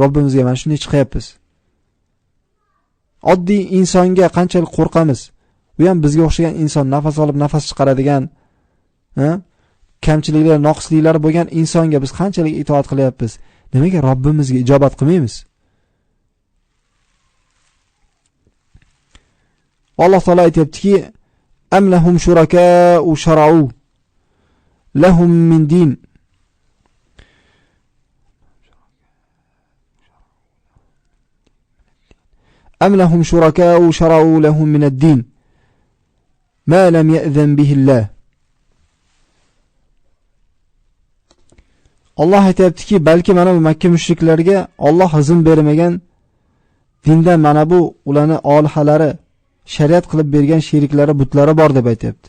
Robbimizga mana shunday chiqyapmiz. Oddiy insonga qanchalik qo'rqamiz. U ham bizga o'xshagan inson, nafas olib nafas chiqaradigan, kamchiliklar, noqisliklar bo'lgan insonga biz qanchalik itoat qilyapmiz. Nimaga Robbimizga ijobat qilmaymiz? Alloh taolo aytibdiki: "Am lahum shuraka'u shara'u lahum min din." أم لهم شركاء شرعوا لهم من الدين ما لم يأذن به الله. Alloh aytibdiki, balki mana bu Makka mushriklarga Alloh izn bermagan dindan mana bu ularni olihalari, shariat qilib bergan sheriklari, butlari bor deb aytibdi.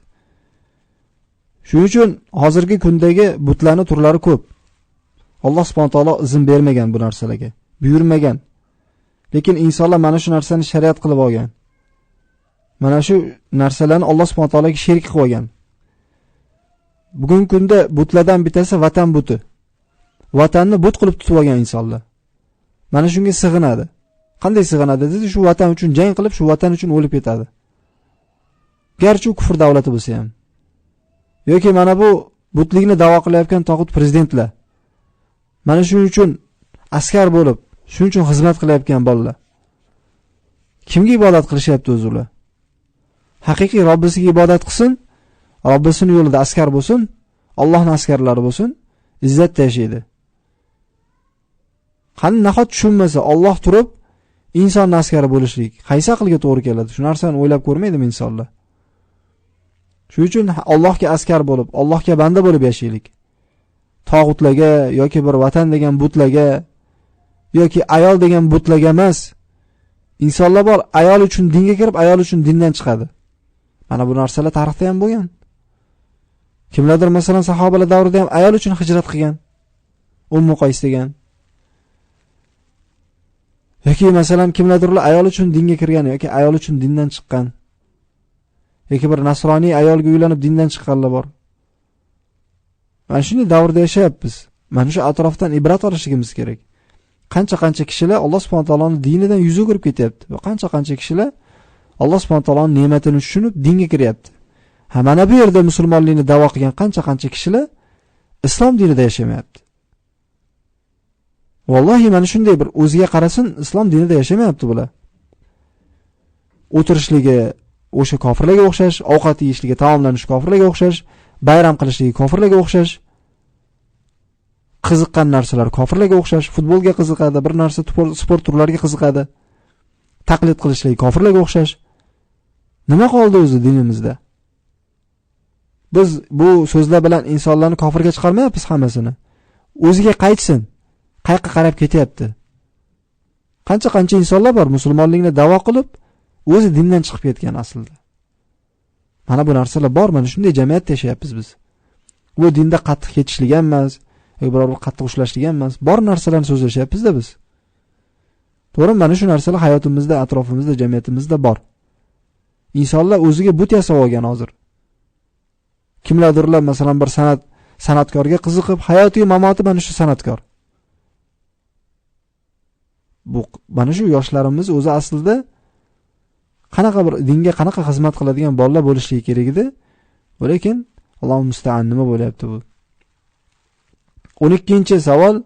Shuning uchun hozirgi kundagi butlarning turlari ko'p. Alloh subhanahu va taolo izn bermagan bu narsalarga, buyurmagan. Lekin insonlar mana shu narsani shariat qilib olgan. Mana shu narsalarni Alloh subhanahu va taologa sherik qilib olgan. Bugungi kunda butlardan bittasi vatan buti. Vatanni but qilib tutib olgan insonlar. Mana shunga sig'inadi. Qanday sig'inadi dedi? Shu vatan uchun jang qilib, shu vatan uchun o'lib ketadi. Garchi u kufr davlati bo'lsa ham. Yoki mana bu butlikni da'vo qilayotgan to'g'ut prezidentlar. Mana shuning uchun askar bo'lib, shuning uchun xizmat qilayotgan bolalar. Kimga ibodat qilishyapti o'zi ular? Haqiqiy Robbisiga ibodat qilsin, Robbisining yo'lida askar bo'lsin, Allohning askarlari bo'lsin, izzatda yashaydi. Qani nahot tushunmasa, Alloh turib insonning askari bo'lishlik qaysi aqlga to'g'ri keladi? Shu narsani o'ylab ko'rmaydimi insonlar? Shuning uchun Allohga askar bo'lib, Allohga banda bo'lib yashaylik. Tog'utlarga yoki bir vatan degan butlarga yoki ayol degan butlarga emas. Insonlar bor, ayol uchun dinga kirib, ayol uchun dindan chiqadi. Mana bu narsalar tarixda ham bo'lgan. Kimlardir masalan sahobalar davrida ham ayol uchun hijrat qilgan. Ummu Qays degan. Yoki masalan kimlardir ayol uchun dinga kirgan yoki ayol uchun dindan chiqqan. Yoki bir nasroniy ayolga uylanib dindan chiqqanlar bor. Mana shunday davrda yashayapmiz. Mana shu atrofdan ibrat olishimiz kerak. Qancha kishilar Alloh subhanahu va taoloning dinidan yuz o'girib ketyapti va qancha kishilar Alloh subhanahu va taoloning ne'matini tushunib dinga kiryapti. Ha, mana bu yerda musulmonlikni da'vo qilgan qancha kishilar islom dinida yashamayapti. Vallohi mana shunday bir o'ziga qarasin, islom dinida yashamayapti bular. O'tirishligi o'sha kofirlarga o'xshash, ovqat yeyishligi, taomlanish kofirlarga o'xshash, bayram qilishligi kofirlarga o'xshash. Qiziqqan narsalar kofirlarga o'xshash, futbolga qiziqadi, bir narsa sport turlariga qiziqadi. Taqlid qilishligi kofirlarga o'xshash. Nima qoldi o'zi dinimizda? Biz bu so'zlar bilan insonlarni kofirga chiqarmayapmiz hammasini. O'ziga qaytsin. Qayerga qarab ketyapti? Qancha insonlar bor musulmonlikni da'vo qilib, o'zi dindan chiqib ketgan aslida. Mana bu narsalar bor, mana shunday jamiyatda yashayapmiz biz. Bu dinda qattiq ketishlik emas, birovni qattiq ushlashlik emas, bor narsalarni so'zlashyapmiz-da biz. To'g'ri, mana shu narsalar hayotimizda, atrofimizda, jamiyatimizda bor. Insonlar o'ziga but yasab olgan hozir. Kimlardirlar masalan bir san'atkorga qiziqib, hayotiy mamoti mana shu san'atkor. Bu mana shu yoshlarimiz o'zi aslida qanaqa bir dinga qanaqa xizmat qiladigan bolalar bo'lishligi kerak edi. Lekin Alloh musta'an nima bo'lyapti bu? 12-savol